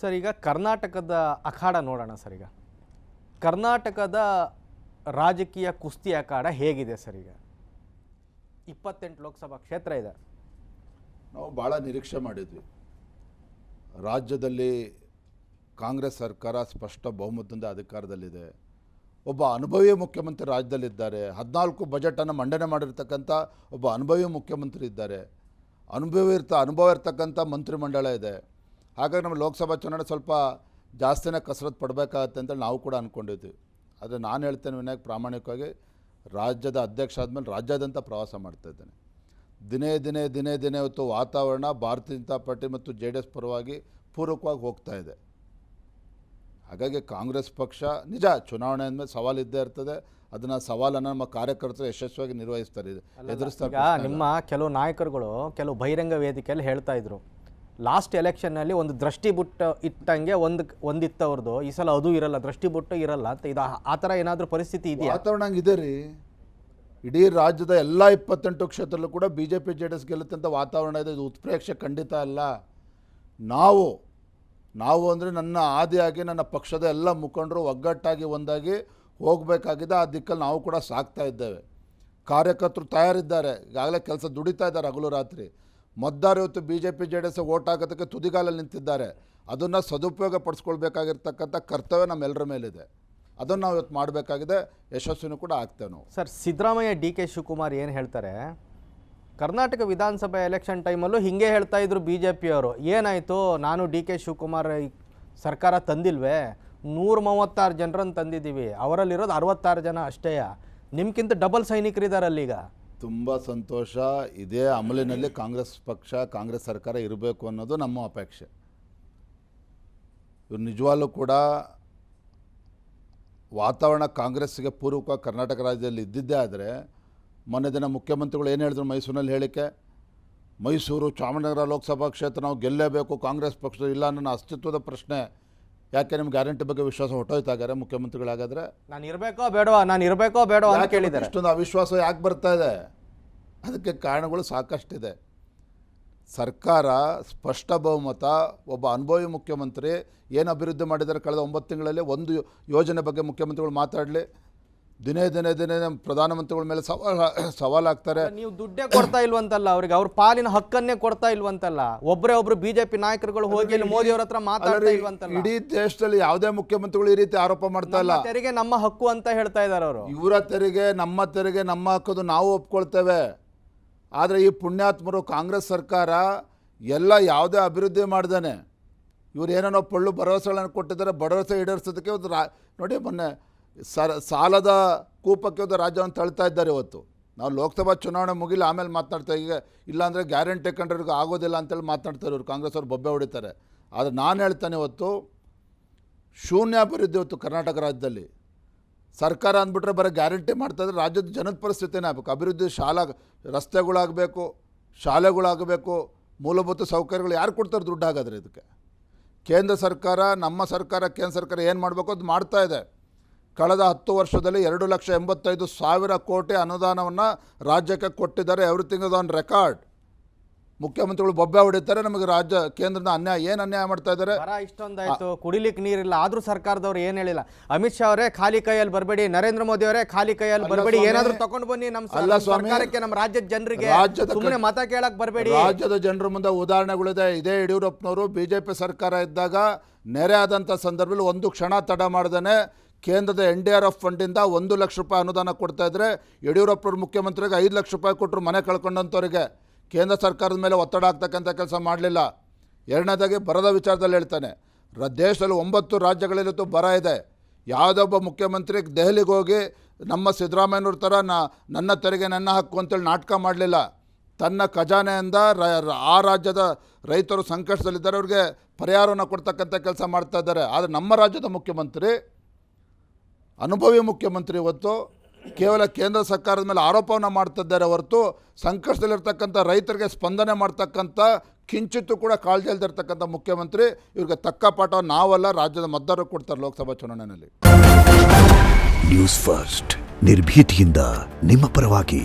Sir, ಈಗ ಕರ್ನಾಟಕದ ಅಖಾಡ ನೋಡೋಣ ಸರ್. ಈಗ ಕರ್ನಾಟಕದ ರಾಜಕೀಯ ಕುಸ್ತಿ ಅಖಾಡ ಹೇಗಿದೆ ಸರ್? ಈಗ 28 ಲೋಕಸಭಾ ಕ್ಷೇತ್ರ ಇದೆ. ನಾವು ಭಾಳ ನಿರೀಕ್ಷೆ ಮಾಡಿದ್ವಿ. ರಾಜ್ಯದಲ್ಲಿ ಕಾಂಗ್ರೆಸ್ ಸರ್ಕಾರ ಸ್ಪಷ್ಟ ಬಹುಮತದಿಂದ ಅಧಿಕಾರದಲ್ಲಿದೆ. ಒಬ್ಬ ಅನುಭವಿ ಮುಖ್ಯಮಂತ್ರಿ ರಾಜ್ಯದಲ್ಲಿದ್ದಾರೆ. 14 ಬಜೆಟನ್ನು ಮಂಡನೆ ಮಾಡಿರ್ತಕ್ಕಂಥ ಒಬ್ಬ ಅನುಭವಿ ಮುಖ್ಯಮಂತ್ರಿ ಇದ್ದಾರೆ. ಅನುಭವ ಇರ್ತಕ್ಕಂಥ ಮಂತ್ರಿಮಂಡಲ ಇದೆ. ಹಾಗಾಗಿ ನಮ್ಮ ಲೋಕಸಭಾ ಚುನಾವಣೆ ಸ್ವಲ್ಪ ಜಾಸ್ತಿನೇ ಕಸರತ್ತು ಪಡಬೇಕಾಗತ್ತೆ ಅಂತ ನಾವು ಕೂಡ ಅಂದ್ಕೊಂಡಿದ್ವಿ. ಆದರೆ ನಾನು ಹೇಳ್ತೇನೆ ವಿನಾಯಕ್, ಪ್ರಾಮಾಣಿಕವಾಗಿ ರಾಜ್ಯದ ಅಧ್ಯಕ್ಷ ಆದಮೇಲೆ ರಾಜ್ಯಾದ್ಯಂತ ಪ್ರವಾಸ ಮಾಡ್ತಾಯಿದ್ದೇನೆ. ದಿನೇ ಇವತ್ತು ವಾತಾವರಣ ಭಾರತೀಯ ಜನತಾ ಪಾರ್ಟಿ ಮತ್ತು JDS ಪರವಾಗಿ ಪೂರಕವಾಗಿ ಹೋಗ್ತಾ ಇದೆ. ಹಾಗಾಗಿ ಕಾಂಗ್ರೆಸ್ ಪಕ್ಷ ನಿಜ ಚುನಾವಣೆ ಅಂದಮೇಲೆ ಸವಾಲು ಇದ್ದೇ ಇರ್ತದೆ. ಅದನ್ನು ಸವಾಲನ್ನು ನಮ್ಮ ಕಾರ್ಯಕರ್ತರು ಯಶಸ್ವಿಯಾಗಿ ನಿರ್ವಹಿಸ್ತಾರೆ, ಎದುರಿಸ್ತಾರೆ. ನಿಮ್ಮ ಕೆಲವು ನಾಯಕರುಗಳು ಕೆಲವು ಬಹಿರಂಗ ವೇದಿಕೆಯಲ್ಲಿ ಹೇಳ್ತಾ ಇದ್ರು, ಲಾಸ್ಟ್ ಎಲೆಕ್ಷನ್ನಲ್ಲಿ ಒಂದು ದೃಷ್ಟಿ ಬುಟ್ಟು ಇಟ್ಟಂಗೆ ಒಂದಿತ್ತವ್ರದ್ದು, ಈ ಸಲ ಅದು ಇರಲ್ಲ, ದೃಷ್ಟಿ ಬುಟ್ಟು ಇರಲ್ಲ ಅಂತ. ಇದು ಆ ಥರ ಏನಾದರೂ ಪರಿಸ್ಥಿತಿ ಇದೆಯಾ? ವಾತಾವರಣ ಹಂಗಿದೆ ರೀ. ಇಡೀ ರಾಜ್ಯದ ಎಲ್ಲ 28 ಕ್ಷೇತ್ರದಲ್ಲೂ ಕೂಡ BJP JDS ಗೆಲ್ಲುತ್ತೆ ಅಂತ ವಾತಾವರಣ ಇದೆ. ಇದು ಉತ್ಪ್ರೇಕ್ಷೆ ಖಂಡಿತ ಅಲ್ಲ. ನಾವು ಅಂದರೆ ನನ್ನ ಆದಿಯಾಗಿ ನನ್ನ ಪಕ್ಷದ ಎಲ್ಲ ಮುಖಂಡರು ಒಗ್ಗಟ್ಟಾಗಿ ಒಂದಾಗಿ ಹೋಗಬೇಕಾಗಿದೆ. ಆ ದಿಕ್ಕಲ್ಲಿ ನಾವು ಕೂಡ ಸಾಗ್ತಾ ಇದ್ದೇವೆ. ಕಾರ್ಯಕರ್ತರು ತಯಾರಿದ್ದಾರೆ, ಈಗಾಗಲೇ ಕೆಲಸ ದುಡಿತಾ ಇದ್ದಾರೆ ಹಗಲು ರಾತ್ರಿ. ಮತದಾರರು ಇವತ್ತು BJP JDS ಓಟ್ ಹಾಕೋದಕ್ಕೆ ತುದಿಗಾಲಲ್ಲಿ ನಿಂತಿದ್ದಾರೆ. ಅದನ್ನು ಸದುಪಯೋಗ ಪಡಿಸ್ಕೊಳ್ಬೇಕಾಗಿರ್ತಕ್ಕಂಥ ಕರ್ತವ್ಯ ನಮ್ಮೆಲ್ಲರ ಮೇಲಿದೆ. ಅದನ್ನು ನಾವು ಇವತ್ತು ಮಾಡಬೇಕಾಗಿದೆ. ಯಶಸ್ವಿನೂ ಕೂಡ ಆಗ್ತೇವೆ ನಾವು. ಸರ್, ಸಿದ್ದರಾಮಯ್ಯ DK ಶಿವಕುಮಾರ್ ಏನು ಹೇಳ್ತಾರೆ, ಕರ್ನಾಟಕ ವಿಧಾನಸಭೆ ಎಲೆಕ್ಷನ್ ಟೈಮಲ್ಲೂ ಹಿಂಗೆ ಹೇಳ್ತಾ ಇದ್ರು BJP ಅವರು. ಏನಾಯಿತು, ನಾನು DK ಶಿವಕುಮಾರ್ ಸರ್ಕಾರ ತಂದಿಲ್ವೇ, 136 ಜನರನ್ನು ತಂದಿದ್ದೀವಿ, ಅವರಲ್ಲಿರೋದು 66 ಜನ ಅಷ್ಟೇ, ನಿಮ್ಗಿಂತ ಡಬಲ್ ಸೈನಿಕರಿದ್ದಾರಲ್ಲಿ. ಈಗ ತುಂಬ ಸಂತೋಷ. ಇದೇ ಅಮಲಿನಲ್ಲಿ ಕಾಂಗ್ರೆಸ್ ಪಕ್ಷ, ಕಾಂಗ್ರೆಸ್ ಸರ್ಕಾರ ಇರಬೇಕು ಅನ್ನೋದು ನಮ್ಮ ಅಪೇಕ್ಷೆ. ಇವ್ರು ನಿಜವಾಗ್ಲೂ ಕೂಡ ವಾತಾವರಣ ಕಾಂಗ್ರೆಸ್ಗೆ ಪೂರ್ವಕ ಕರ್ನಾಟಕ ರಾಜ್ಯದಲ್ಲಿ ಇದ್ದಿದ್ದೇ ಆದರೆ, ಮೊನ್ನೆ ದಿನ ಮುಖ್ಯಮಂತ್ರಿಗಳು ಏನು ಹೇಳಿದ್ರು ಮೈಸೂರಿನಲ್ಲಿ ಹೇಳಿಕೆ, ಮೈಸೂರು ಚಾಮರಾಜನಗರ ಲೋಕಸಭಾ ಕ್ಷೇತ್ರ ನಾವು ಗೆಲ್ಲೇಬೇಕು, ಕಾಂಗ್ರೆಸ್ ಪಕ್ಷದ ಇಲ್ಲ ನನ್ನ ಅಸ್ತಿತ್ವದ ಪ್ರಶ್ನೆ. ಯಾಕೆ ನಿಮ್ಗೆ ಗ್ಯಾರಂಟಿ ಬಗ್ಗೆ ವಿಶ್ವಾಸ ಹೊಟ್ಟೋಯ್ತಾಗಾರೆ ಮುಖ್ಯಮಂತ್ರಿಗಳಾಗಾದ್ರೆ? ನಾನು ಇರಬೇಕೋ ಬೇಡವಾ ಅಂತ ಕೇಳಿದ್ದಾರೆ. ಇಷ್ಟೊಂದು ಅವಿಶ್ವಾಸ ಯಾಕೆ ಬರ್ತಾ ಇದೆ? ಅದಕ್ಕೆ ಕಾರಣಗಳು ಸಾಕಷ್ಟಿದೆ. ಸರ್ಕಾರ ಸ್ಪಷ್ಟ ಬಹುಮತ, ಒಬ್ಬ ಅನುಭವಿ ಮುಖ್ಯಮಂತ್ರಿ ಏನು ಅಭಿವೃದ್ಧಿ ಮಾಡಿದ್ದಾರೆ ಕಳೆದ 9 ತಿಂಗಳಲ್ಲಿ, ಒಂದು ಯೋಜನೆ ಬಗ್ಗೆ ಮುಖ್ಯಮಂತ್ರಿಗಳು ಮಾತಾಡಲಿ. ದಿನೇ ಪ್ರಧಾನಮಂತ್ರಿಗಳ ಮೇಲೆ ಸವಾಲಾಗ್ತಾರೆ. ನೀವು ದುಡ್ಡೇ ಕೊಡ್ತಾ ಇಲ್ವಂತಲ್ಲ ಅವರಿಗೆ, ಅವ್ರ ಪಾಲಿನ ಹಕ್ಕನ್ನೇ ಕೊಡ್ತಾ ಇಲ್ವಂತಲ್ಲ. ಒಬ್ಬರು BJP ನಾಯಕರುಗಳು ಹೋಗಿ ಮೋದಿ ಅವ್ರ ಹತ್ರ ಮಾತಾಡ್ತಾ ಇಲ್ವಂತಲ್ಲ. ಇಡೀ ದೇಶದಲ್ಲಿ ಯಾವುದೇ ಮುಖ್ಯಮಂತ್ರಿಗಳು ಈ ರೀತಿ ಆರೋಪ ಮಾಡ್ತಾ ಇಲ್ಲ. ತೆರಿಗೆ ನಮ್ಮ ಹಕ್ಕು ಅಂತ ಹೇಳ್ತಾ ಇದ್ದಾರೆ ಅವರು. ಇವರ ತೆರಿಗೆ ನಮ್ಮ ಹಕ್ಕದು ನಾವು ಒಪ್ಕೊಳ್ತೇವೆ. ಆದರೆ ಈ ಪುಣ್ಯಾತ್ಮರು ಕಾಂಗ್ರೆಸ್ ಸರ್ಕಾರ ಎಲ್ಲ ಯಾವುದೇ ಅಭಿವೃದ್ಧಿ ಮಾಡ್ದೇನೆ ಇವ್ರು ಏನೇನೋ ಪೊಳ್ಳು ಭರವಸೆಗಳನ್ನು ಕೊಟ್ಟಿದ್ದಾರೆ. ಭರವಸೆ ಈಡೇರಿಸೋದಕ್ಕೆ ಒಂದು ನೋಡಿ, ಮೊನ್ನೆ ಸಾಲದ ಕೂಪಕ್ಕೆ ಒಂದು ರಾಜ್ಯವನ್ನು ತಳ್ತಾ ಇದ್ದಾರೆ. ಇವತ್ತು ನಾವು ಲೋಕಸಭಾ ಚುನಾವಣೆ ಮುಗಿಲಿ ಆಮೇಲೆ ಮಾತನಾಡ್ತೇವೆ. ಈಗ ಇಲ್ಲಾಂದರೆ ಗ್ಯಾರಂಟಿ ಕಂಡ್ರಿಗೆ ಆಗೋದಿಲ್ಲ ಅಂತೇಳಿ ಮಾತನಾಡ್ತಾರೆ ಇವರು. ಕಾಂಗ್ರೆಸ್ ಅವರು ಬೊಬ್ಬೆ ಹೊಡಿತಾರೆ. ಆದರೆ ನಾನು ಹೇಳ್ತಾನೆ, ಇವತ್ತು ಶೂನ್ಯ ಅಭಿವೃದ್ಧಿ ಇವತ್ತು ಕರ್ನಾಟಕ ರಾಜ್ಯದಲ್ಲಿ. ಸರ್ಕಾರ ಅಂದ್ಬಿಟ್ರೆ ಬರೀ ಗ್ಯಾರಂಟಿ ಮಾಡ್ತಾಯಿದ್ರೆ ರಾಜ್ಯದ ಜನದ ಪರಿಸ್ಥಿತಿನೇ ಆಗಬೇಕು. ಅಭಿವೃದ್ಧಿ ರಸ್ತೆಗಳಾಗಬೇಕು, ಶಾಲೆಗಳಾಗಬೇಕು, ಮೂಲಭೂತ ಸೌಕರ್ಯಗಳು ಯಾರು ಕೊಡ್ತಾರೆ ದುಡ್ಡು? ಹಾಗಾದರೆ ಇದಕ್ಕೆ ಕೇಂದ್ರ ಸರ್ಕಾರ, ನಮ್ಮ ಸರ್ಕಾರ, ಕೇಂದ್ರ ಸರ್ಕಾರ ಏನು ಮಾಡಬೇಕು ಅದು ಮಾಡ್ತಾ ಇದೆ. ಕಳೆದ 10 ವರ್ಷದಲ್ಲಿ 2,85,000 ಕೋಟಿ ಅನುದಾನವನ್ನು ರಾಜ್ಯಕ್ಕೆ ಕೊಟ್ಟಿದ್ದಾರೆ. Everything is on record. ಮುಖ್ಯಮಂತ್ರಿಗಳು ಬೊಬ್ಬೆ ಹೊಡಿತಾರೆ, ನಮಗೆ ರಾಜ್ಯ ಕೇಂದ್ರದ ಅನ್ಯಾಯ ಮಾಡ್ತಾ ಇದ್ದಾರೆ. ಇಷ್ಟೊಂದಾಯ್ತು, ಕುಡಿಲಿಕ್ಕೆ ನೀರಿಲ್ಲ, ಆದ್ರೂ ಸರ್ಕಾರದವ್ರು ಏನು ಹೇಳಿಲ್ಲ. ಅಮಿತ್ ಶಾ ಅವರೇ ಖಾಲಿ ಕೈಯಲ್ಲಿ ಬರಬೇಡಿ, ನರೇಂದ್ರ ಮೋದಿ ಅವರೇ ಖಾಲಿ ಕೈಯಲ್ಲಿ ಬರಬೇಡಿ, ಏನಾದರೂ ತಗೊಂಡು ಬನ್ನಿ ನಮ್ಮ ಸರ್ಕಾರಕ್ಕೆ, ನಮ್ಮ ರಾಜ್ಯದ ಜನರಿಗೆ, ಸುಮ್ಮನೆ ಮತ ಕೇಳಕ್ ಬರಬೇಡಿ. ರಾಜ್ಯದ ಜನರ ಮುಂದೆ ಉದಾಹರಣೆಗಳಿದೆ. ಇದೇ ಯಡಿಯೂರಪ್ಪನವರು BJP ಸರ್ಕಾರ ಇದ್ದಾಗ ನೆರೆ ಆದಂಥ ಸಂದರ್ಭದಲ್ಲಿ ಒಂದು ಕ್ಷಣ ತಡ ಮಾಡ್ದೇ ಕೇಂದ್ರದ NDRF ಫಂಡಿಂದ 1 ಲಕ್ಷ ರೂಪಾಯಿ ಅನುದಾನ ಕೊಡ್ತಾಯಿದ್ರೆ, ಯಡಿಯೂರಪ್ಪನವ್ರು ಮುಖ್ಯಮಂತ್ರಿಗೆ 5 ಲಕ್ಷ ರೂಪಾಯಿ ಕೊಟ್ಟರು ಮನೆ ಕಳ್ಕೊಂಡಂಥವ್ರಿಗೆ. ಕೇಂದ್ರ ಸರ್ಕಾರದ ಮೇಲೆ ಒತ್ತಡ ಆಗ್ತಕ್ಕಂಥ ಕೆಲಸ ಮಾಡಲಿಲ್ಲ. ಎರಡನೇದಾಗಿ ಬರದ ವಿಚಾರದಲ್ಲಿ ಹೇಳ್ತಾನೆ, ದೇಶದಲ್ಲಿ 9 ರಾಜ್ಯಗಳಲ್ಲಿತ್ತು ಬರ ಇದೆ. ಯಾವುದೊಬ್ಬ ಮುಖ್ಯಮಂತ್ರಿ ದೆಹಲಿಗೆ ಹೋಗಿ ನಮ್ಮ ಸಿದ್ದರಾಮಯ್ಯನವ್ರ ಥರ ನನ್ನ ತೆರಿಗೆ ನನ್ನ ಹಕ್ಕು ಅಂತೇಳಿ ನಾಟಕ ಮಾಡಲಿಲ್ಲ. ತನ್ನ ಖಜಾನೆಯಿಂದ ಆ ರಾಜ್ಯದ ರೈತರು ಸಂಕಷ್ಟದಲ್ಲಿದ್ದಾರೆ, ಅವ್ರಿಗೆ ಪರಿಹಾರವನ್ನು ಕೊಡ್ತಕ್ಕಂಥ ಕೆಲಸ ಮಾಡ್ತಾ ಇದ್ದಾರೆ. ಆದರೆ ನಮ್ಮ ರಾಜ್ಯದ ಮುಖ್ಯಮಂತ್ರಿ, ಅನುಭವಿ ಮುಖ್ಯಮಂತ್ರಿ, ಇವತ್ತು ಕೇವಲ ಕೇಂದ್ರ ಸರ್ಕಾರದ ಮೇಲೆ ಆರೋಪವನ್ನು ಮಾಡ್ತಿದ್ದಾರೆ ಹೊರತು ಸಂಕಷ್ಟದಲ್ಲಿರ್ತಕ್ಕಂಥ ರೈತರಿಗೆ ಸ್ಪಂದನೆ ಮಾಡ್ತಕ್ಕಂಥ ಕಿಂಚಿತ್ತೂ ಕೂಡ ಕಾಳಜಿ ಇಲ್ದಿರ್ತಕ್ಕಂಥ ಮುಖ್ಯಮಂತ್ರಿ. ಇವ್ರಿಗೆ ತಕ್ಕ ಪಾಠ ನಾವಲ್ಲ, ರಾಜ್ಯದ ಮತದಾರರು ಕೊಡ್ತಾರೆ ಲೋಕಸಭಾ ಚುನಾವಣೆಯಲ್ಲಿ. ನ್ಯೂಸ್ ಫಸ್ಟ್, ನಿರ್ಭೀತಿಯಿಂದ ನಿಮ್ಮ ಪರವಾಗಿ.